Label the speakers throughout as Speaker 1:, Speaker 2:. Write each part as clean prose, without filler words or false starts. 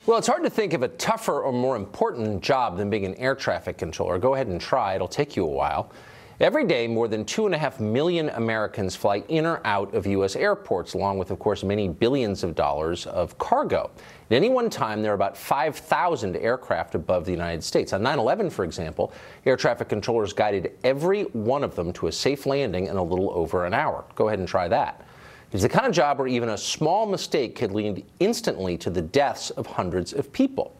Speaker 1: Well, it's hard to think of a tougher or more important job than being an air traffic controller. Go ahead and try. It'll take you a while. Every day, more than 2.5 million Americans fly in or out of U.S. airports, along with, of course, many billions of dollars of cargo. At any one time, there are about 5,000 aircraft above the United States. On 9/11, for example, air traffic controllers guided every one of them to a safe landing in a little over an hour. Go ahead and try that. It's the kind of job where even a small mistake could lead instantly to the deaths of hundreds of people.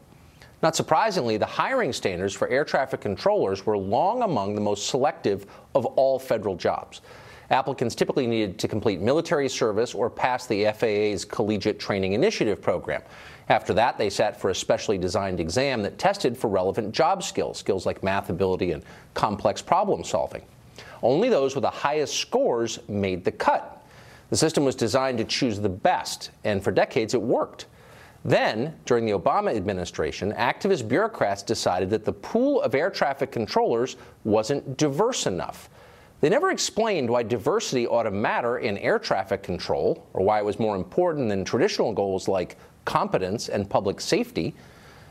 Speaker 1: Not surprisingly, the hiring standards for air traffic controllers were long among the most selective of all federal jobs. Applicants typically needed to complete military service or pass the FAA's Collegiate Training Initiative program. After that, they sat for a specially designed exam that tested for relevant job skills like math ability and complex problem solving. Only those with the highest scores made the cut. The system was designed to choose the best, and for decades it worked. Then, during the Obama administration, activist bureaucrats decided that the pool of air traffic controllers wasn't diverse enough. They never explained why diversity ought to matter in air traffic control, or why it was more important than traditional goals like competence and public safety.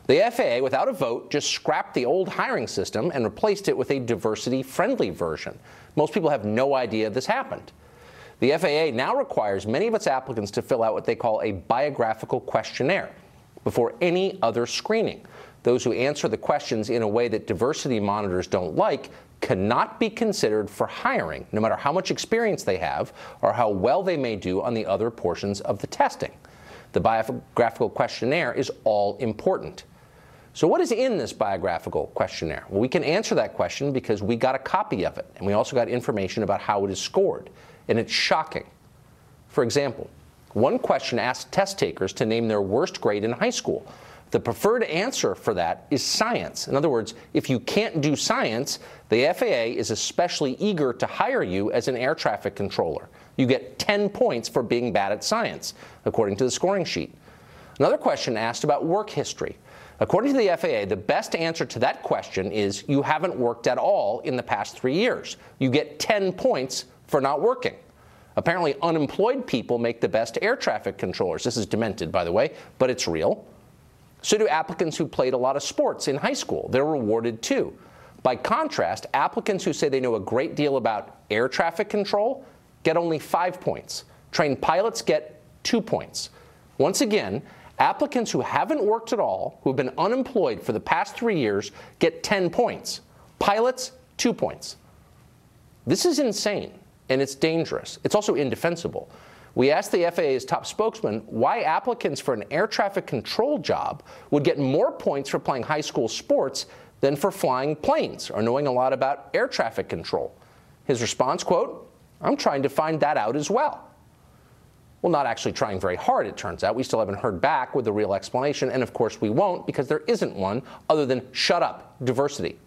Speaker 1: The FAA, without a vote, just scrapped the old hiring system and replaced it with a diversity-friendly version. Most people have no idea this happened. The FAA now requires many of its applicants to fill out what they call a biographical questionnaire before any other screening. Those who answer the questions in a way that diversity monitors don't like cannot be considered for hiring, no matter how much experience they have or how well they may do on the other portions of the testing. The biographical questionnaire is all important. So what is in this biographical questionnaire? Well, we can answer that question because we got a copy of it, and we also got information about how it is scored. And it's shocking. For example, one question asked test takers to name their worst grade in high school. The preferred answer for that is science. In other words, if you can't do science, the FAA is especially eager to hire you as an air traffic controller. You get 10 points for being bad at science, according to the scoring sheet. Another question asked about work history. According to the FAA, the best answer to that question is you haven't worked at all in the past 3 years. You get 10 points for not working. Apparently, unemployed people make the best air traffic controllers. This is demented, by the way, but it's real. So do applicants who played a lot of sports in high school. They're rewarded too. By contrast, applicants who say they know a great deal about air traffic control get only 5 points. Trained pilots get 2 points. Once again, applicants who haven't worked at all, who have been unemployed for the past 3 years, get 10 points. Pilots, 2 points. This is insane. And it's dangerous. It's also indefensible. We asked the FAA's top spokesman why applicants for an air traffic control job would get more points for playing high school sports than for flying planes or knowing a lot about air traffic control. His response, quote, "I'm trying to find that out as well." Well, not actually trying very hard, it turns out. We still haven't heard back with the real explanation, and of course we won't because there isn't one other than shut up, diversity.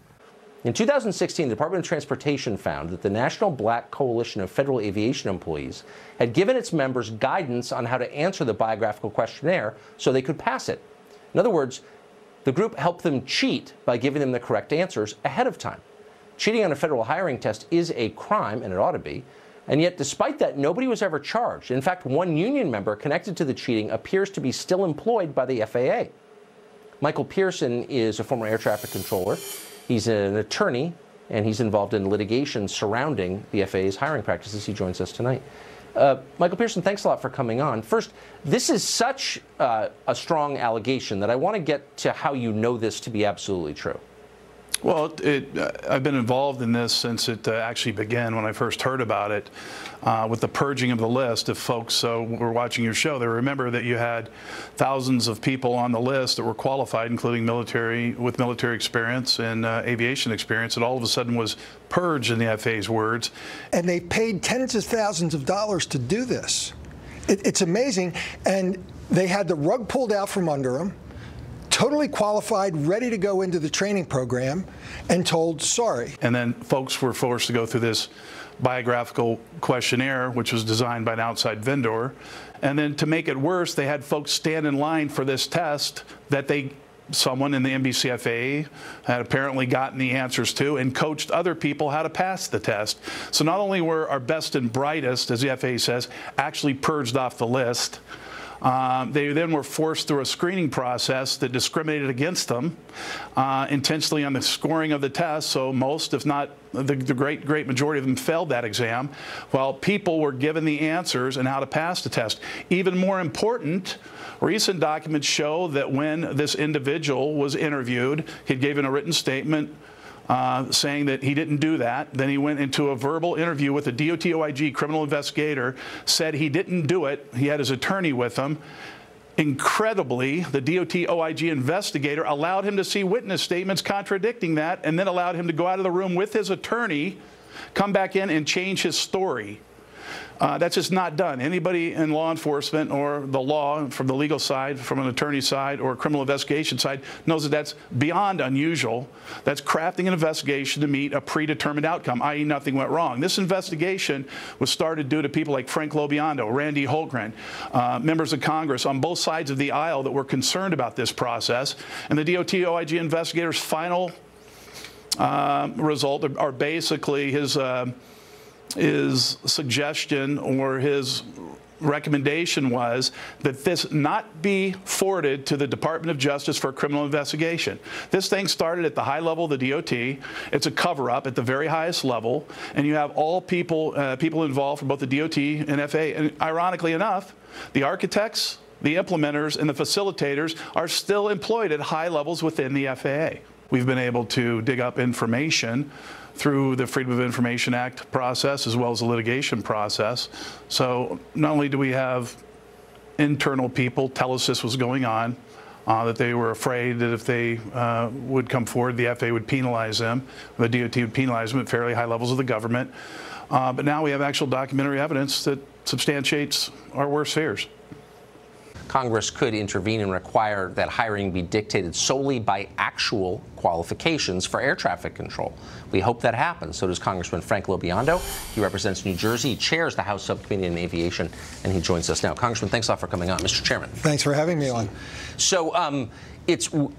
Speaker 1: In 2016, the Department of Transportation found that the National Black Coalition of Federal Aviation Employees had given its members guidance on how to answer the biographical questionnaire so they could pass it. In other words, the group helped them cheat by giving them the correct answers ahead of time. Cheating on a federal hiring test is a crime, and it ought to be, and yet despite that, nobody was ever charged. In fact, one union member connected to the cheating appears to be still employed by the FAA. Michael Pearson is a former air traffic controller. He's an attorney, and he's involved in litigation surrounding the FAA's hiring practices. He joins us tonight. Michael Pearson, thanks a lot for coming on. First, this is such a strong allegation that I want to get to how you know this to be absolutely true.
Speaker 2: Well, I've been involved in this since it actually began when I first heard about it with the purging of the list. If folks were watching your show, they remember that you had thousands of people on the list that were qualified, including military experience and aviation experience. It all of a sudden was purged, in the FAA's words.
Speaker 3: And they paid tens of thousands of dollars to do this. It's amazing. And they had the rug pulled out from under them. Totally qualified, ready to go into the training program, and told, sorry.
Speaker 2: And then folks were forced to go through this biographical questionnaire, which was designed by an outside vendor. And then to make it worse, they had folks stand in line for this test that someone in the NBCFA had apparently gotten the answers to and coached other people how to pass the test. So not only were our best and brightest, as the FAA says, actually purged off the list, They then were forced through a screening process that discriminated against them intentionally on the scoring of the test. So most, if not the great majority of them, failed that exam, while people were given the answers and how to pass the test. Even more important, recent documents show that when this individual was interviewed, he'd given a written statement saying that he didn't do that. Then he went into a verbal interview with a DOT OIG criminal investigator, said he didn't do it. He had his attorney with him. Incredibly, the DOT OIG investigator allowed him to see witness statements contradicting that, and then allowed him to go out of the room with his attorney, come back in and change his story. That's just not done. Anybody in law enforcement or the law, from the legal side, from an attorney side, or criminal investigation side, knows that that's beyond unusual. That's crafting an investigation to meet a predetermined outcome, i.e. nothing went wrong. This investigation was started due to people like Frank Lobiando, Randy Holgren, members of Congress on both sides of the aisle that were concerned about this process. And the DOT OIG investigator's final result are basically his suggestion or his recommendation was that this not be forwarded to the Department of Justice for a criminal investigation. This thing started at the high level of the DOT. It's a cover-up at the very highest level, and you have all people involved from both the DOT and FAA. And ironically enough, the architects, the implementers, and the facilitators are still employed at high levels within the FAA. We've been able to dig up information through the Freedom of Information Act process as well as the litigation process. So not only do we have internal people tell us this was going on, that they were afraid that if they would come forward, the FAA would penalize them, the DOT would penalize them at fairly high levels of the government. But now we have actual documentary evidence that substantiates our worst fears.
Speaker 1: Congress could intervene and require that hiring be dictated solely by actual qualifications for air traffic control. We hope that happens. So does Congressman Frank Lobiando. He represents New Jersey. He chairs the House Subcommittee on Aviation, and he joins us now. Congressman, thanks a lot for coming on. Mr. Chairman.
Speaker 3: Thanks for having me on.
Speaker 1: So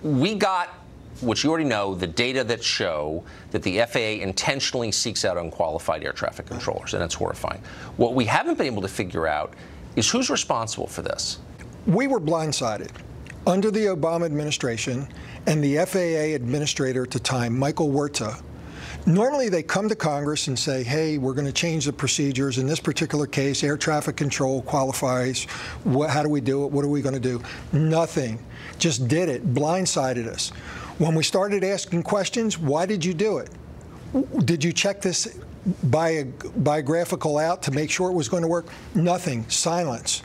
Speaker 1: we got, which you already know, the data that show that the FAA intentionally seeks out unqualified air traffic controllers, and it's horrifying. What we haven't been able to figure out is who's responsible for this.
Speaker 3: We were blindsided. Under the Obama administration and the FAA administrator at the time, Michael Wirtza, normally they come to Congress and say, hey, we're going to change the procedures. In this particular case, air traffic control qualifies. How do we do it? What are we going to do? Nothing. Just did it. Blindsided us. When we started asking questions, why did you do it? Did you check this biographical out to make sure it was going to work? Nothing. Silence.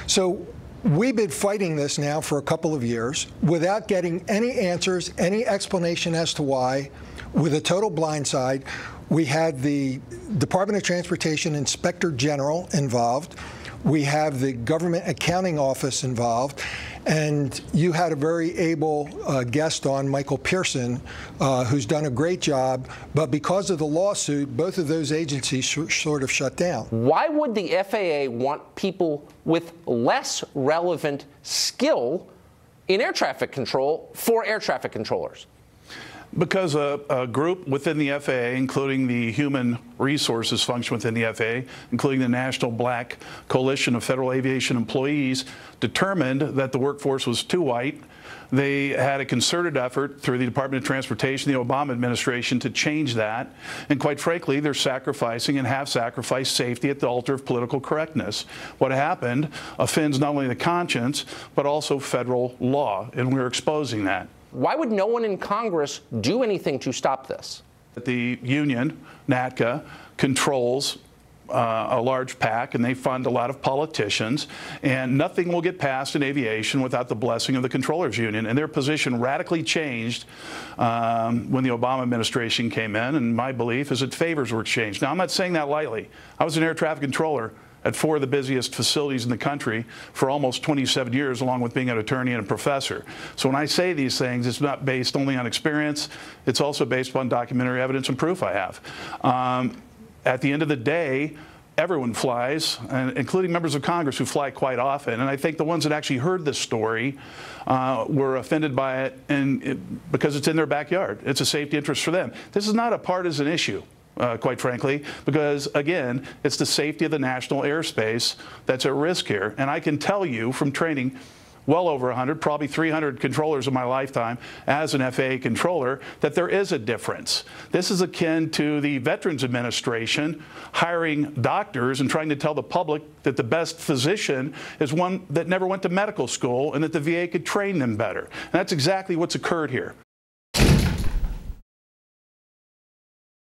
Speaker 3: So we've been fighting this now for a couple of years without getting any answers, any explanation as to why, with a total blindside. We had the Department of Transportation Inspector General involved. We have the Government Accounting Office involved. And you had a very able guest on, Michael Pearson, who's done a great job. But because of the lawsuit, both of those agencies sort of shut down.
Speaker 1: Why would the FAA want people with less relevant skill in air traffic control for air traffic controllers?
Speaker 2: Because a group within the FAA, including the human resources function within the FAA, including the National Black Coalition of Federal Aviation Employees, determined that the workforce was too white. They had a concerted effort through the Department of Transportation, the Obama administration, to change that. And quite frankly, they're sacrificing and have sacrificed safety at the altar of political correctness. What happened offends not only the conscience, but also federal law, and we're exposing that.
Speaker 1: Why would no one in Congress do anything to stop this?
Speaker 2: The union, NATCA, controls a large PAC, and they fund a lot of politicians, and nothing will get passed in aviation without the blessing of the Controllers Union. And their position radically changed when the Obama administration came in, and my belief is that favors were exchanged. Now, I'm not saying that lightly. I was an air traffic controller at 4 of the busiest facilities in the country for almost 27 years, along with being an attorney and a professor. So when I say these things, it's not based only on experience. It's also based upon documentary evidence and proof I have. At the end of the day, everyone flies, including members of Congress who fly quite often. And I think the ones that actually heard this story were offended by it, because it's in their backyard. It's a safety interest for them. This is not a partisan issue. quite frankly, because, again, it's the safety of the national airspace that's at risk here. And I can tell you from training well over 100, probably 300 controllers in my lifetime as an FAA controller, that there is a difference. This is akin to the Veterans Administration hiring doctors and trying to tell the public that the best physician is one that never went to medical school and that the VA could train them better. And that's exactly what's occurred here.